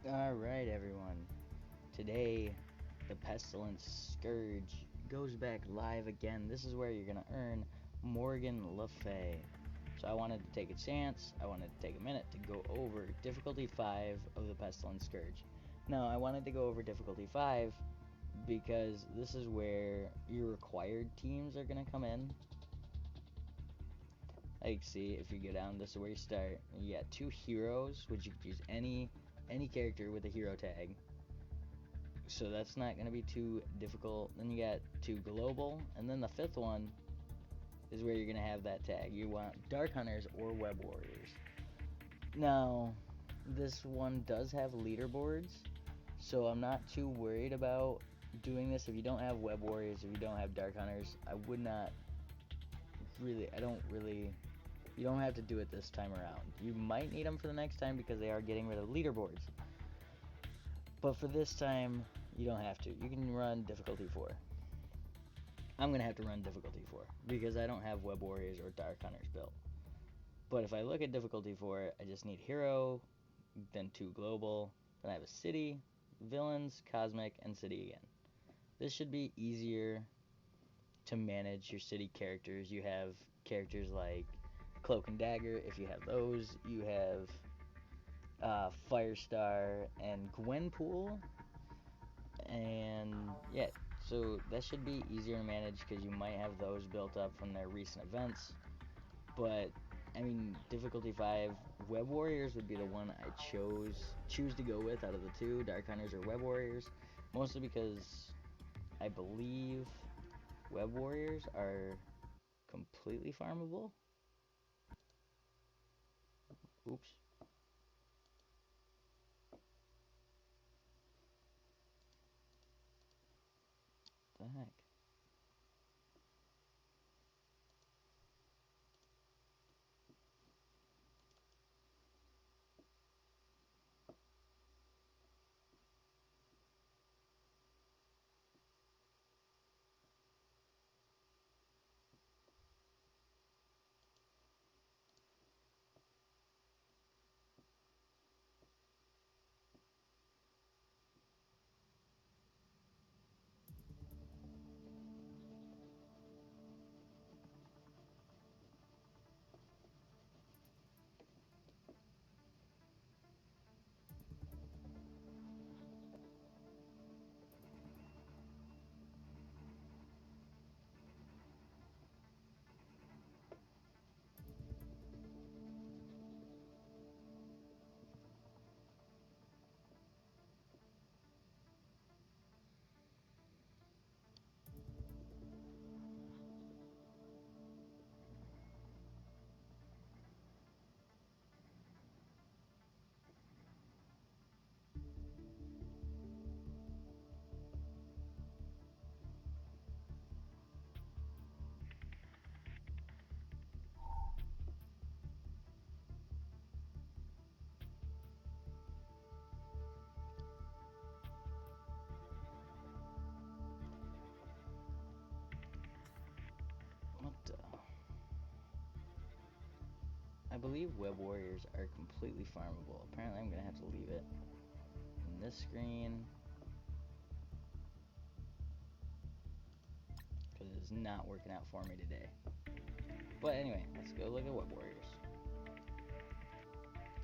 Alright, everyone. Today, the Pestilence Scourge goes back live again. This is where you're going to earn Morgan Le Fay. So I wanted to take a chance. I wanted to take a minute to go over difficulty 5 of the Pestilence Scourge. Now, I wanted to go over difficulty 5 because this is where your required teams are going to come in. Like, see, if you go down, this is where you start. You got 2 heroes, which you can use any character with a hero tag. So that's not going to be too difficult. Then you got 2 global, and then the 5th one is where you're going to have that tag. You want Dark Hunters or Web Warriors. Now, this one does have leaderboards, so I'm not too worried about doing this. If you don't have Web Warriors, if you don't have Dark Hunters, I would not really, you don't have to do it this time around. You might need them for the next time because they are getting rid of leaderboards. But for this time, you don't have to. You can run difficulty 4. I'm going to have to run difficulty 4 because I don't have Web Warriors or Dark Hunters built. But if I look at difficulty 4, I just need Hero, then 2 Global, then I have a City, Villains, Cosmic, and City again. This should be easier to manage your city characters. You have characters like Cloak and Dagger. If you have those, you have Firestar and Gwenpool. And yeah, so that should be easier to manage because you might have those built up from their recent events. But I mean, difficulty 5, Web Warriors would be the one I choose to go with out of the 2, Dark Hunters or Web Warriors, mostly because I believe Web Warriors are completely farmable. Oops. The heck? What the? I believe Web Warriors are completely farmable. Apparently, I'm gonna have to leave it in this screen because it is not working out for me today. But anyway, let's go look at Web Warriors.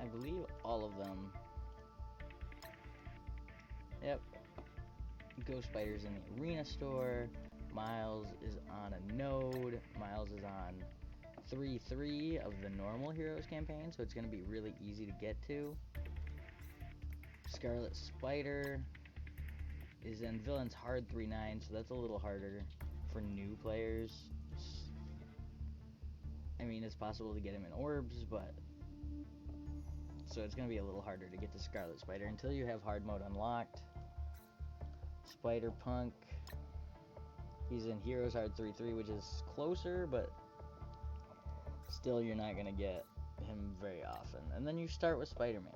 I believe all of them. Yep. Ghost Spider's in the arena store. Miles is on a node. Miles is on 3-3 of the normal heroes campaign, so it's going to be really easy to get to. Scarlet Spider is in Villains Hard 3-9, so that's a little harder for new players. I mean, it's possible to get him in orbs, but so it's going to be a little harder to get to Scarlet Spider until you have hard mode unlocked. Spider Punk, he's in Heroes Hard 3-3, which is closer, but still you're not going to get him very often. And then you start with Spider-Man.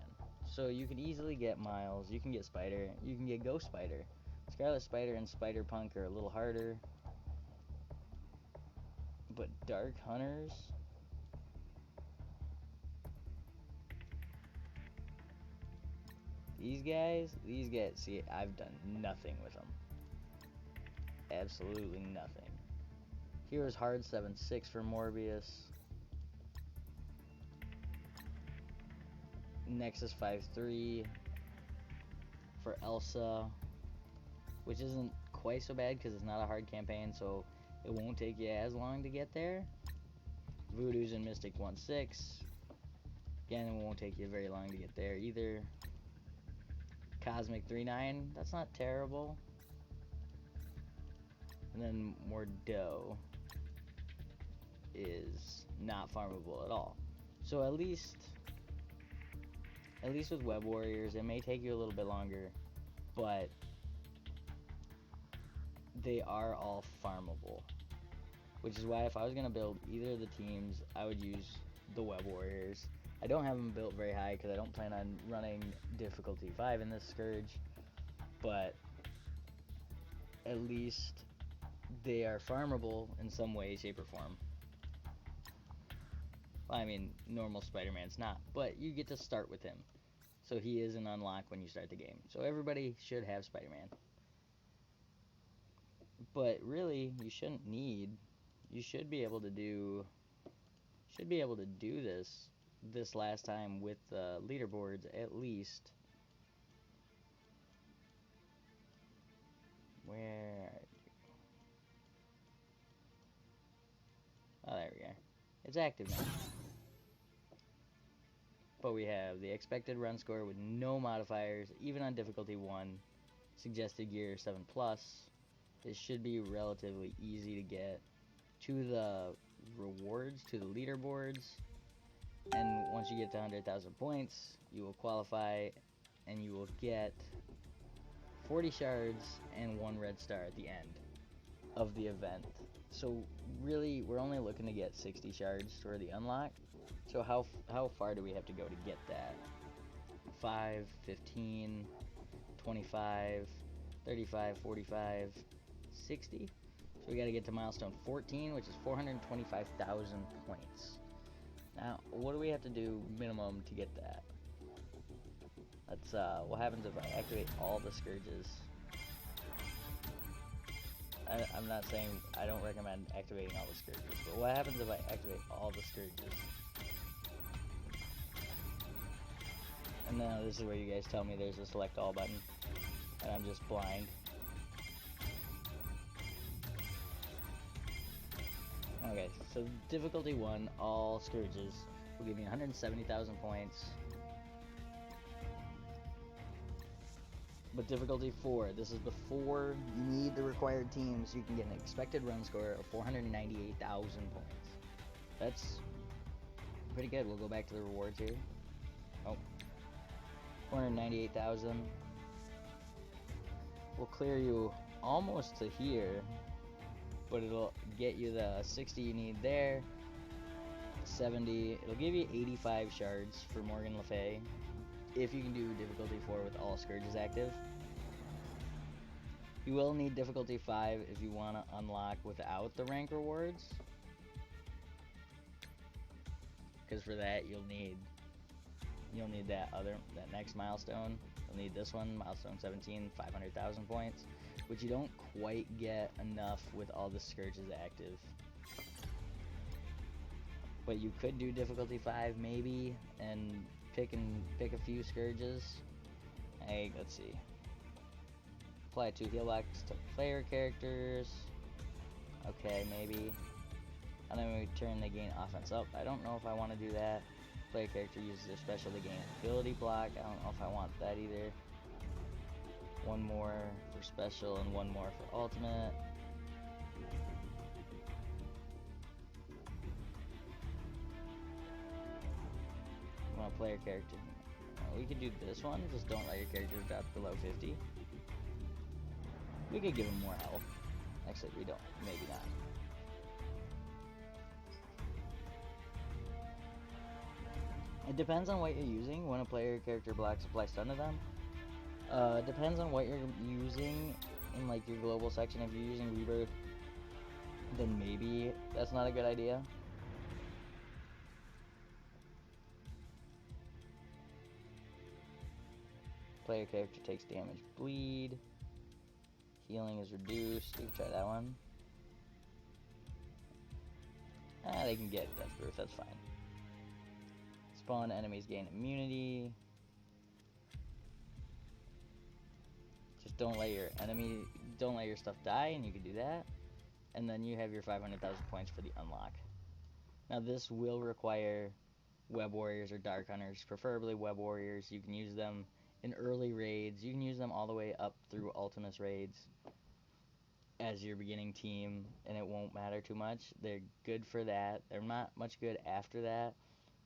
So you can easily get Miles, you can get Spider, you can get Ghost Spider. Scarlet Spider and Spider Punk are a little harder. But Dark Hunters, these guys, see, I've done nothing with them. Absolutely nothing. Hero's hard 7-6 for Morbius. Nexus 5-3 for Elsa, which isn't quite so bad because it's not a hard campaign, so it won't take you as long to get there. Voodoo's and Mystic 1-6. Again, it won't take you very long to get there either. Cosmic 3-9, that's not terrible. And then Mordeaux is not farmable at all. So at least with Web Warriors, it may take you a little bit longer, but they are all farmable. Which is why if I was going to build either of the teams, I would use the Web Warriors. I don't have them built very high because I don't plan on running difficulty 5 in this Scourge, but at least they are farmable in some way, shape, or form. Well, I mean, normal Spider-Man's not, but you get to start with him. So he is an unlock when you start the game. So everybody should have Spider-Man. But really, you shouldn't need. You should be able to do. This last time with the leaderboards at least. Where are you? Oh, there we go. It's active now. But we have the expected run score with no modifiers, even on difficulty 1. Suggested gear 7+. It should be relatively easy to get to the rewards, to the leaderboards. And once you get to 100,000 points, you will qualify and you will get 40 shards and 1 red star at the end of the event. So really, we're only looking to get 60 shards for the unlock. So how far do we have to go to get that? 5, 15, 25, 35, 45, 60. So we got to get to milestone 14, which is 425,000 points. Now, what do we have to do minimum to get that? That's what happens if I activate all the Scourges. I'm not saying I don't recommend activating all the Scourges, but what happens if I activate all the Scourges? And now this is where you guys tell me there's a select all button, and I'm just blind. Okay, so difficulty 1, all Scourges, will give me 170,000 points. But difficulty 4, this is before you need the required teams, you can get an expected run score of 498,000 points. That's pretty good. We'll go back to the rewards here. Oh, 498,000. We'll clear you almost to here, but it'll get you the 60 you need there, 70. It'll give you 85 shards for Morgan Le Fay if you can do difficulty 4 with all Scourges active. You will need difficulty 5 if you want to unlock without the rank rewards, because for that you'll need that next milestone. You'll need this one, milestone 17, 500,000 points, which you don't quite get enough with all the Scourges active. But you could do difficulty 5 maybe and pick a few Scourges. Hey, let's see. Apply 2 heal blocks to player characters. Okay, maybe. And then we turn the gain offense up. I don't know if I want to do that. Player character uses their special to gain ability block. I don't know if I want that either. 1 more for special and 1 more for ultimate. I want a player character. We could do this one. Just don't let your characters drop below 50. We could give him more health. Actually, we don't. Maybe not. It depends on what you're using when a player character blocks apply stun to them. Depends on what you're using in like your global section. If you're using Rebirth, then maybe that's not a good idea. Player character takes damage, bleed. Healing is reduced. You can try that one. They can get Death Proof, that's fine. Spawn enemies gain immunity. Just don't let your stuff die, and you can do that. And then you have your 500,000 points for the unlock. Now this will require Web Warriors or Dark Hunters, preferably Web Warriors. You can use them in early raids. You can use them all the way up through Ultimus raids as your beginning team, and it won't matter too much. They're good for that. They're not much good after that,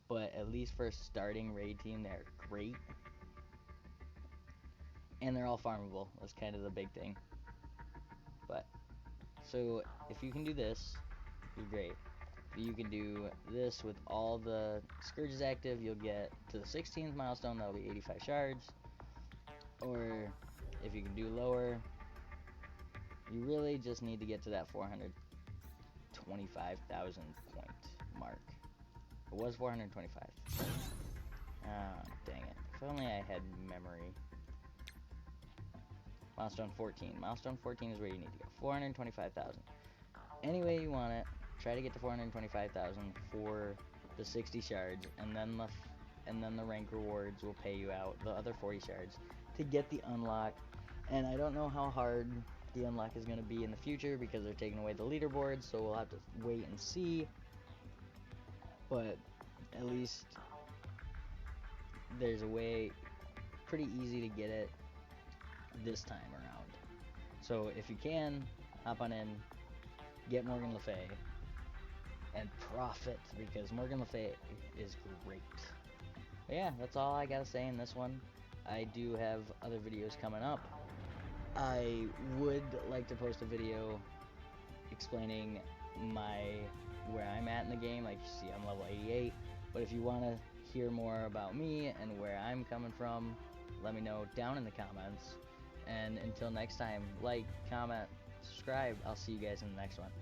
but at least for a starting raid team, they're great. And they're all farmable. That's kind of the big thing. But, so, if you can do this, you're great. If you can do this with all the Scourges active, you'll get to the 16th milestone, that'll be 85 shards. Or, if you can do lower, you really just need to get to that 425,000 point mark. It was 425. Ah, dang it. If only I had memory. Milestone 14. Milestone 14 is where you need to go. 425,000. Any way you want it, try to get to 425,000 for the 60 shards, and then the rank rewards will pay you out the other 40 shards to get the unlock. And I don't know how hard the unlock is going to be in the future because they're taking away the leaderboard, so we'll have to wait and see. But at least there's a way, pretty easy to get it this time around. So if you can, hop on in, get Morgan Le Fay, and profit, because Morgan Le Fay is great. But yeah, that's all I gotta say in this one. I do have other videos coming up. I would like to post a video explaining where I'm at in the game. Like you see, I'm level 88. But if you want to hear more about me and where I'm coming from, let me know down in the comments. And until next time, like, comment, subscribe. I'll see you guys in the next one.